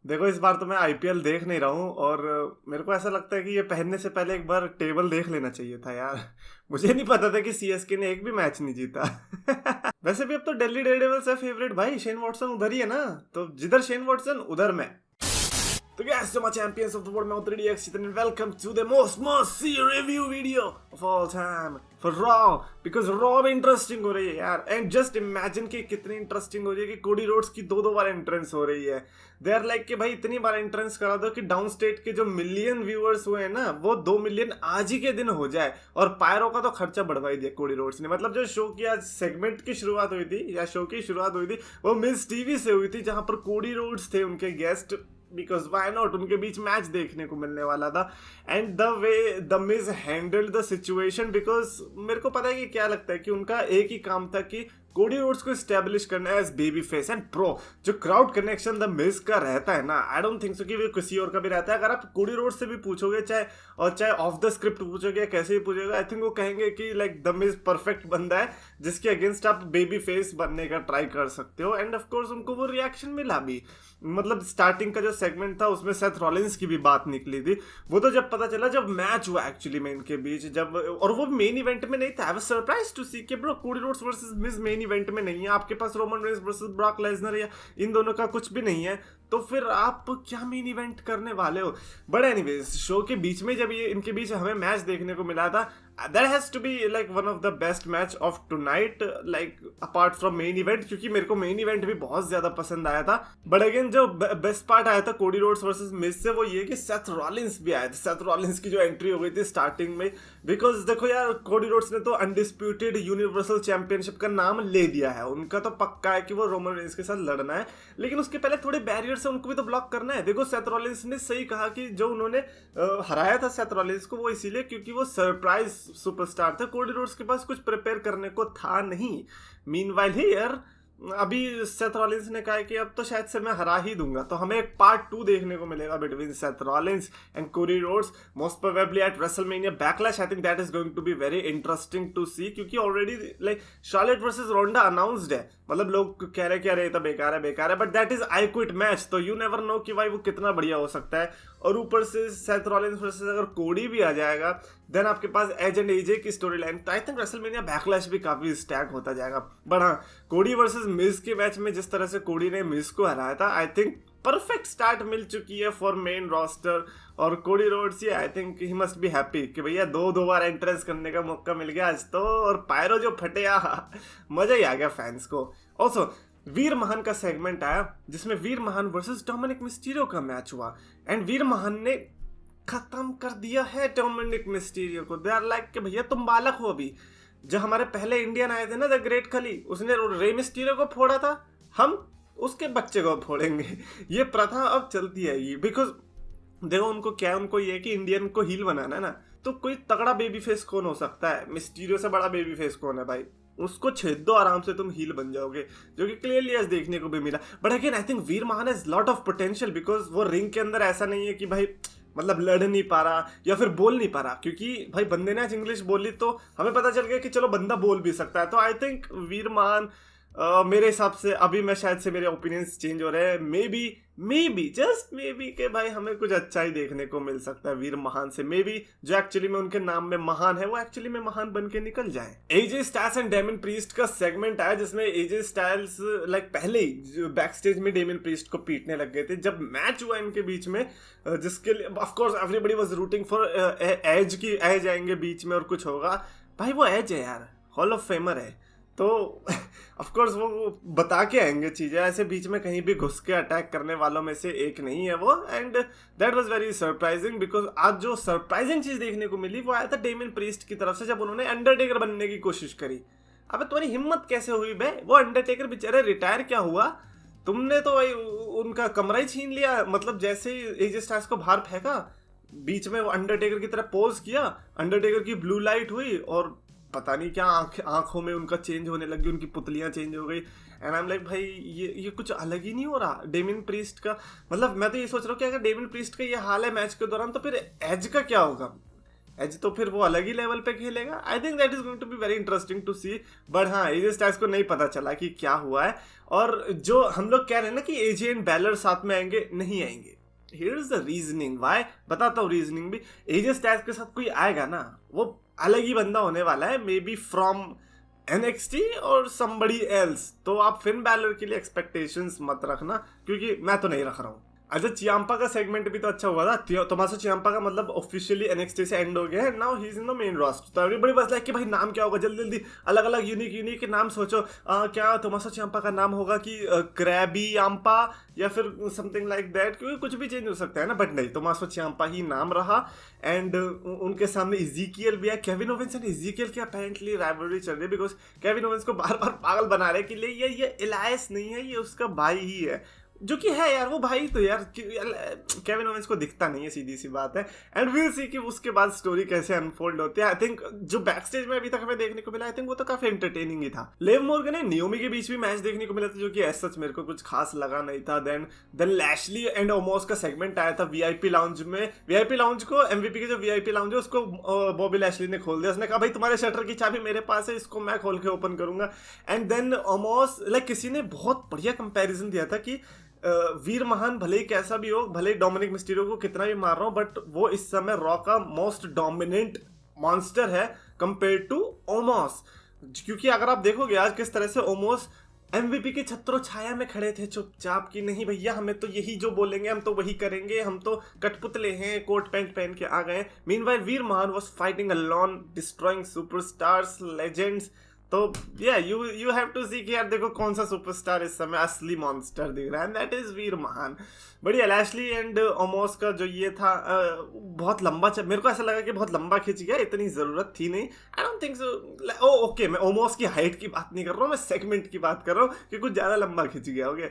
देखो इस बार तो मैं आईपीएल देख नहीं रहा हूँ और मेरे को ऐसा लगता है कि ये पहनने से पहले एक बार टेबल देख लेना चाहिए था यार। मुझे नहीं पता था कि सीएसके ने एक भी मैच नहीं जीता। वैसे भी अब तो दिल्ली डेयरडेविल्स है फेवरेट भाई, शेन वॉटसन उधर ही है ना, तो जिधर शेन वॉटसन उधर मैं। तो guys, so my champions of the world, मैं हूं 3DX Chetan and welcome to the most see review video of all time for Raw, because Raw में इंटरेस्टिंग हो रही है यार। एंड जस्ट इमेजिन कि कितनी इंटरेस्टिंग हो रही है कि कोडी रोड्स की दो बार एंट्रेंस हो रही है। दे आर लाइक कि भाई इतनी बार एंट्रेंस करा दो कि डाउन स्टेट के जो मिलियन व्यूअर्स हुए हैं ना, वो 2 मिलियन आज ही के दिन हो जाए। और पायरो का तो खर्चा बढ़वा ही दिया कोडी रोड्स ने। मतलब जो शो की आज सेगमेंट की शुरुआत हुई थी या शो की शुरुआत हुई थी वो मिस टीवी से हुई थी, जहां पर कोडी रोड्स थे उनके गेस्ट, बिकॉज वाई नॉट, उनके बीच मैच देखने को मिलने वाला था। And the way the Miz handled the situation, because मेरे को पता है कि क्या लगता है कि उनका एक ही काम था कि कोडी रोड्स को स्टैब्लिश करना है as baby face and pro. जो क्राउड कनेक्शन द मिज का रहता है ना, आई डोंट थिंक सो कि वो किसी और का भी रहता है। अगर आप कोडी रोड्स से भी पूछोगे, चाहे ऑफ द स्क्रिप्ट पूछोगे, कैसे भी पूछोगे, आई थिंक वो कहेंगे कि लाइक द मिज परफेक्ट बंदा है जिसके अगेंस्ट आप बेबी फेस बनने का ट्राई कर सकते हो। एंड ऑफकोर्स उनको वो रिएक्शन मिला भी। मतलब स्टार्टिंग का जो सेगमेंट था उसमें सेथ रॉलिंस की भी बात निकली थी। वो तो जब पता चला, जब मैच हुआ एक्चुअली में इनके बीच, जब, और वो मेन इवेंट में नहीं था। I was surprised to see कि bro Cody Rhodes versus Miz main event में नहीं है। आपके पास Roman Reigns versus Brock Lesnar या इन दोनों का कुछ भी नहीं है, तो फिर आप क्या मेन इवेंट करने वाले हो। बट एनीवेज, शो के बीच में जब ये इनके बीच हमें मैच देखने को मिला था, that has to be like one of the best match of tonight, like apart from main event, क्योंकि मेरे को मेन इवेंट भी बहुत ज्यादा पसंद आया था। बट अगेन जो बेस्ट पार्ट आया था कोडी रोड्स वर्सेस मिज से, वो ये कि सेथ रॉलिंस भी आया था। सेथ रॉलिंस की जो एंट्री हो गई थी स्टार्टिंग में, बिकॉज देखो यार, कोडी रोड्स ने तो अनडिस्प्यूटेड यूनिवर्सल चैंपियनशिप का नाम ले दिया है। उनका तो पक्का है कि वो रोमन रेंस के साथ लड़ना है, लेकिन उसके पहले थोड़े बैरियर से उनको भी तो ब्लॉक करना है। देखो सेथ रॉलिंस ने सही कहा कि जो उन्होंने हराया था सेथ रॉलिंस को, वो इसीलिए क्योंकि वो सरप्राइज सुपरस्टार था। कोडी रोड्स के पास कुछ प्रिपेयर करने को था नहीं। मीनवाइल हियर अभी सेथ रॉलिंस ने कहा है कि अब तो शायद से मैं हरा ही दूंगा, तो हमें एक पार्ट 2 देखने को मिलेगा between Seth Rollins and Cody Rhodes, most probably at WrestleMania Backlash. I think that is going to be very interesting to see, क्योंकि already like Charlotte versus Ronda announced है। मतलब लोग कह रहे क्या रहे था, बेकार है, but that is I quit match, तो यू नेवर नो कि भाई वो कितना बढ़िया हो सकता है। और ऊपर से सेथ रॉलिंस वर्सेस अगर कोडी भी आ जाएगा, देन आपके पास एज एंड एजे की स्टोरी लाइन, तो आई थिंक रेसलमेनिया बैकलैश भी काफी स्टैक होता जाएगा। बट हाँ, कोडी वर्सेस मिज के मैच में जिस तरह से कोडी ने मिज को हराया था, आई थिंक परफेक्ट स्टार्ट मिल चुकी है फॉर मेन रोस्टर। और Cody Rhodes, I think he must be happy कि भैया दो बार एंट्रेंस करने का मौका मिल गया आज तो। और पायरो जो फटे, मजा ही आ गया फैंस को। ऑल्सो वीर महान का सेगमेंट आया, जिसमें वीर महान वर्सेस डोमिनिक मिस्टीरियो का मैच हुआ। एंड वीर महान ने खत्म कर दिया है डोमिनिक मिस्टीरियो को। दे आर लाइक कि भैया तुम बालक हो अभी। जो हमारे पहले इंडियन आए थे ना, द ग्रेट खली, उसने रे मिस्टीरियो को फोड़ा था, हम उसके बच्चे को फोड़ेंगे। ये प्रथा अब चलती है ये, बिकॉज देखो उनको क्या है, उनको ये है कि इंडियन को हील बनाना है ना, तो कोई तगड़ा बेबी फेस कौन हो सकता है? मिस्टीरियो से बड़ा बेबी फेस कौन है भाई? उसको छेद दो आराम से, तुम हील बन जाओगे, जो कि क्लियरली आज देखने को भी मिला। बट अगेन आई थिंक वीर महान has lot of potential, because वो रिंग के अंदर ऐसा नहीं है कि भाई मतलब लड़ नहीं पा रहा या फिर बोल नहीं पा रहा, क्योंकि भाई बंदे ने आज इंग्लिश बोली तो हमें पता चल गया कि चलो बंदा बोल भी सकता है। तो आई थिंक वीर महान, मेरे हिसाब से अभी मैं शायद से मेरे ओपिनियंस चेंज हो रहे हैं, may be just may be के भाई हमें कुछ अच्छा ही देखने को मिल सकता है वीर महान से। मे बी जो एक्चुअली में उनके नाम में महान है, वो एक्चुअली में महान बन के निकल जाए। एजे स्टाइल्स एंड डेमिन प्रीस्ट का सेगमेंट आया, जिसमें एजे स्टाइल्स लाइक पहले ही बैक स्टेज में डेमिन प्रीस्ट को पीटने लग गए थे जब मैच हुआ इनके बीच में, जिसके लिए of course everybody was rooting for Edge की एज आएंगे बीच में और कुछ होगा। भाई वो एज है यार, हॉल ऑफ फेमर है, तो ऑफ कोर्स वो बता के आएंगे चीजें, ऐसे बीच में कहीं भी घुस के अटैक करने वालों में से एक नहीं है वो। And that was very surprising, because आज जो सरप्राइजिंग चीज देखने को मिली वो आया था डेमिन प्रीस्ट की तरफ से, जब उन्होंने अंडरटेकर बनने की कोशिश करी। अबे तुम्हारी हिम्मत कैसे हुई बे? वो अंडरटेकर बेचारे रिटायर क्या हुआ, तुमने तो भाई उनका कमरा ही छीन लिया। मतलब जैसे ही एजे स्टाइल्स को बाहर फेंका, बीच में वो अंडरटेकर की तरह पोज किया, अंडरटेकर की ब्लू लाइट हुई और पता नहीं क्या आंखों में उनका चेंज होने लगी, उनकी पुतलियां चेंज हो गई। एंड आई एम लाइक भाई ये कुछ अलग ही नहीं हो रहा डेमिन प्रीस्ट का। मतलब मैं तो ये सोच रहा हूँ कि अगर डेमिन प्रीस्ट का ये हाल है मैच के दौरान, तो फिर एज का क्या होगा? एज तो फिर वो अलग ही लेवल पे खेलेगा। I think that is going to be very interesting to see. But हाँ, एजे स्टाइल्स को नहीं पता चला कि क्या हुआ है, और जो हम लोग कह रहे हैं ना कि एजे एंड बैलर साथ में आएंगे, नहीं आएंगे। Here is the reasoning why, बताता हूँ रीजनिंग भी। एजे स्टाइल्स के साथ कोई आएगा ना, वो अलग ही बंदा होने वाला है, मे बी फ्रॉम NXT और somebody else। तो आप फिन बैलर के लिए एक्सपेक्टेशंस मत रखना, क्योंकि मैं तो नहीं रख रहा हूँ। अच्छा, चियांपा का सेगमेंट भी तो अच्छा हुआ था। टोमासो चियांपा का मतलब ऑफिशियली NXT से एंड हो गया है, now he is in the main roster. तो एवरीबॉडी वाज लाइक कि भाई नाम क्या होगा, जल्दी जल्दी अलग अलग यूनिक नाम सोचो। क्या टोमासो चियांपा का नाम होगा कि क्रैबी यांपा या फिर समथिंग लाइक दैट, क्योंकि कुछ भी चेंज हो सकता है ना। बट नहीं, टोमासो चियांपा ही नाम रहा। एंड उनके सामने इजीकियल भी है। केविन ओवेंस एंड इजीकियल की अपेरेंटली राइवलरी चल रही है, बिकॉज केविन ओवेंस को बार बार पागल बना रहे कि ये एलायस नहीं है, ये उसका भाई ही है, जो कि है यार, वो भाई तो यार केविन ओवेंस को दिखता नहीं है, सीधी सी बात है। एंड विल सी कि उसके बाद स्टोरी कैसे अनफोल्ड होती है। आई थिंक जो बैक स्टेज में अभी तक हमें देखने को मिला, आई थिंक वो तो काफी एंटरटेनिंग ही था। लिव मॉर्गन एंड नियोमी के बीच भी मैच देखने को मिला था, जो कि एज सच मेरे को कुछ खास लगा नहीं था। देन लैशली एंड ओमोस का सेगमेंट आया था वीआईपी लाउंज में। वीआईपी लाउंज को, एमवीपी के जो वीआईपी लाउंज है उसको बॉबी लैशली ने खोल दिया। उसने कहा भाई तुम्हारे शटर की चाबी मेरे पास है, इसको मैं खोल के ओपन करूंगा। एंड देन ओमोस, लाइक किसी ने बहुत बढ़िया कंपैरिजन दिया था कि वीर महान भले ही कैसा भी हो, भले ही डोमिनिक मिस्टीरियो को कितना भी मार रहा हो, बट वो इस समय रॉ का मोस्ट डोमिनेंट मॉन्स्टर है कंपेयर टू ओमोस। क्योंकि अगर आप देखोगे आज किस तरह से ओमोस एमवीपी के छत्रों छाया में खड़े थे चुपचाप, कि नहीं भैया हमें तो यही जो बोलेंगे हम तो वही करेंगे, हम तो कठपुतले हैं, कोट पैंट पहन के आ गए। मीनवाइल वीर महान was fighting alone, destroying superstars, legends. तो यू हैव टू सी कि यार देखो कौन सा सुपरस्टार इस समय असली मॉन्स्टर दिख रहा है, दैट इज वीर महान। बढ़िया। लैशली एंड ओमोस का जो ये था बहुत लंबा मेरे को ऐसा लगा कि बहुत लंबा खिंच गया, इतनी जरूरत थी नहीं। आई डोंट थिंक सो। ओके, मैं ओमोस की हाइट की बात नहीं कर रहा हूँ, मैं सेगमेंट की बात कर रहा हूँ कि कुछ ज्यादा लंबा खिंच गया। ओके,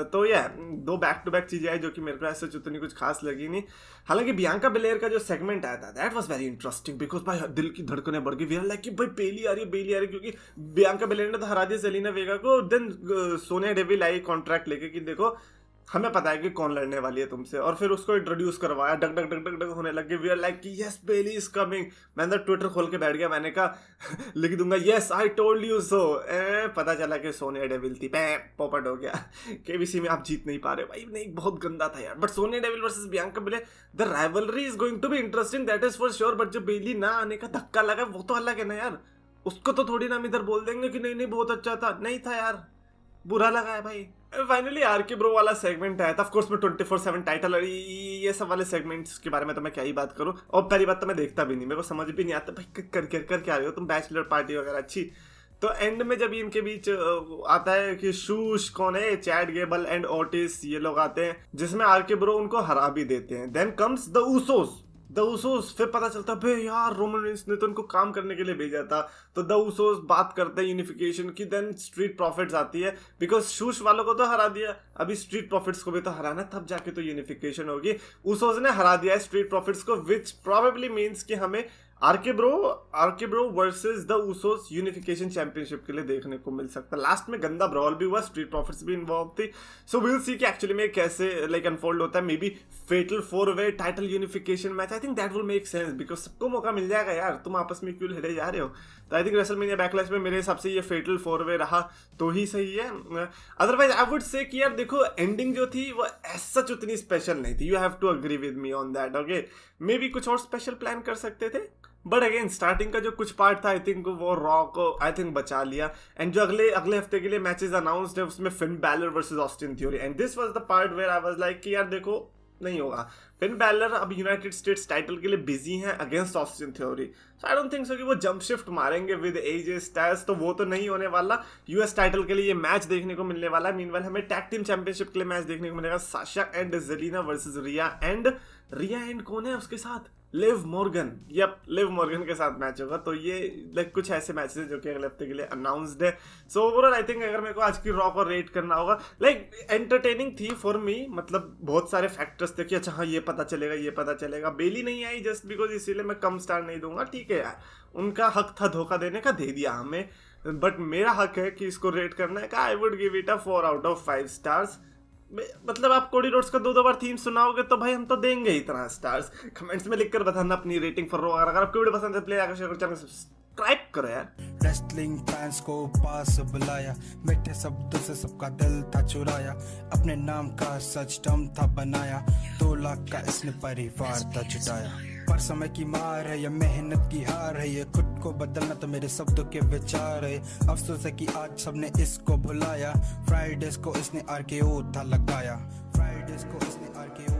तो ये दो बैक टू बैक चीजें आई जो कि मेरे को ऐसे उतनी कुछ खास लगी नहीं। हालांकि बियांका बेलेयर का जो सेगमेंट आया था that was very interesting, because भाई दिल की धड़कनें बढ़ गई। वी आर लाइक कि भाई बेली आ रही है, क्योंकि बियांका बेलेयर ने तो हरा दिया जेलिना वेगा को। देन सोनिया डेविल आई कॉन्ट्रैक्ट लेके कि देखो हमें पता है कि कौन लड़ने वाली है तुमसे, और फिर उसको इंट्रोड्यूस करवाया, डग डग डग डग डग होने लगे। वी आर लाइक कि यस बेली इज कमिंग। मैंने ट्विटर खोल के बैठ गया, मैंने कहा लिख दूंगा yes I told you so. पता चला कि सोनिया डेविल थी, पोपट हो गया। केबीसी में आप जीत नहीं पा रहे भाई, नहीं बहुत गंदा था यार। But Sonya Deville versus Bianca Belair, the rivalry is going to be interesting, that is for sure. But जो बेली ना आने का धक्का लगा वो तो अलग है ना यार, उसको तो थोड़ी ना हम इधर बोल देंगे कि नहीं बहुत अच्छा था, नहीं था यार, बुरा लगा है भाई। फाइनली आरके ब्रो वाला सेगमेंट आया था। ऑफ कोर्स मैं 24/7 टाइटल और ये सब वाले सेगमेंट्स के बारे में तो मैं क्या ही बात करूं, और पहली बात तो मैं देखता भी नहीं, मेरे को समझ भी नहीं आता भाई कर क्या रहे हो तुम, बैचलर पार्टी वगैरह अच्छी। तो एंड में जब इनके बीच आता है कि शूश कौन है, चैड गेबल एंड ओटिस, ये लोग आते हैं, जिसमें आरके ब्रो उनको हरा भी देते हैं। Then comes the Usos. फिर पता चलता है यार रोमन रेंस ने तो उनको काम करने के लिए भेजा था। तो द उसोस बात करते हैं यूनिफिकेशन की। देन स्ट्रीट प्रॉफिट्स आती है, बिकॉज शूश वालों को तो हरा दिया, अभी स्ट्रीट प्रॉफिट्स को भी तो हराना, तब जाके तो यूनिफिकेशन होगी। उसोस ने हरा दिया है स्ट्रीट प्रॉफिट्स को, विच प्रोबेबली मीन्स कि हमें RK Bro versus the Usos unification championship के लिए देखने को मिल सकता है। लास्ट में गंदा ब्रॉल भी हुआ, स्ट्रीट प्रॉफिट्स भी इन्वॉल्व थी। सो विल सी कि एक्चुअली में कैसे लाइक अनफोल्ड होता है। मे बी फेटल 4-वे title unification match, I think that will make sense, because सबको मौका मिल जाएगा यार, तुम आपस में क्यों लड़े जा रहे हो। तो आई थिंक रेसलमेनिया बैकलैश में मेरे हिसाब से ये फेटल 4-वे रहा तो ही सही है। अदरवाइज आई वुड से कि यार देखो एंडिंग जो थी वो सच उतनी स्पेशल नहीं थी। You have to agree with me on that. Okay, maybe कुछ और स्पेशल प्लान कर सकते थे, बट अगेन स्टार्टिंग का जो कुछ पार्ट था आई थिंक वो रॉ को आई थिंक बचा लिया। एंड जो अगले हफ्ते के लिए मैचेस अनाउंस्ड है उसमें Finn Balor versus Austin Theory, and this was the part where I was like कि यार देखो नहीं होगा। फिन बैलर अब यूनाइटेड स्टेट्स टाइटल के लिए बिजी हैं against Austin Theory, so I don't think so कि वो जंप शिफ्ट मारेंगे विद एजे स्टाइल्स, तो वो तो नहीं होने वाला। यूएस टाइटल के लिए ये मैच देखने को मिलने वाला है। मीनवाइल हमें टैग टीम चैंपियनशिप के लिए मैच देखने को मिलेगा, Sasha and Zelina versus Rhea and कौन है उसके साथ, Liv Morgan. Yup, Liv Morgan के साथ मैच होगा। तो ये लाइक कुछ ऐसे मैचेस जो कि अगले हफ्ते के लिए अनाउंस्ड है। सो ओवरऑल आई थिंक अगर मेरे को आज की रॉ को रेट करना होगा, लाइक एंटरटेनिंग थी फॉर मी, मतलब बहुत सारे फैक्टर्स थे कि अच्छा हाँ ये पता चलेगा। बेली नहीं आई जस्ट बिकॉज, इसीलिए मैं कम स्टार नहीं दूंगा, ठीक है यार, उनका हक था धोखा देने का, दे दिया हमें। बट मेरा हक है कि इसको रेट करना है, I would give it a 4 out of 5 stars। मतलब आप कोडी रोड्स का 2-2 बार थीम सुनाओगे तो भाई हम तो देंगे ही इतना स्टार्स। कमेंट्स में लिखकर बताना अपनी रेटिंग फॉर रॉ। अगर आपको वीडियो पसंद है प्लीज आकर शेयर करो, चैनल सब्सक्राइब करो यार। रेस्लिंग फैंस को पास बुलाया, मीठे शब्दों से सबका दिल था चुराया, अपने नाम का सच दम था बनाया, 2 लाख का इसने परिवार था जुटाया। पर समय की मार है या मेहनत की हार है, ये खुद को बदलना तो मेरे शब्दों के विचार है। अफसोस है कि आज सबने इसको भुलाया, फ्राइडेज को इसने RKO था लगाया, फ्राइडेज को इसने RKO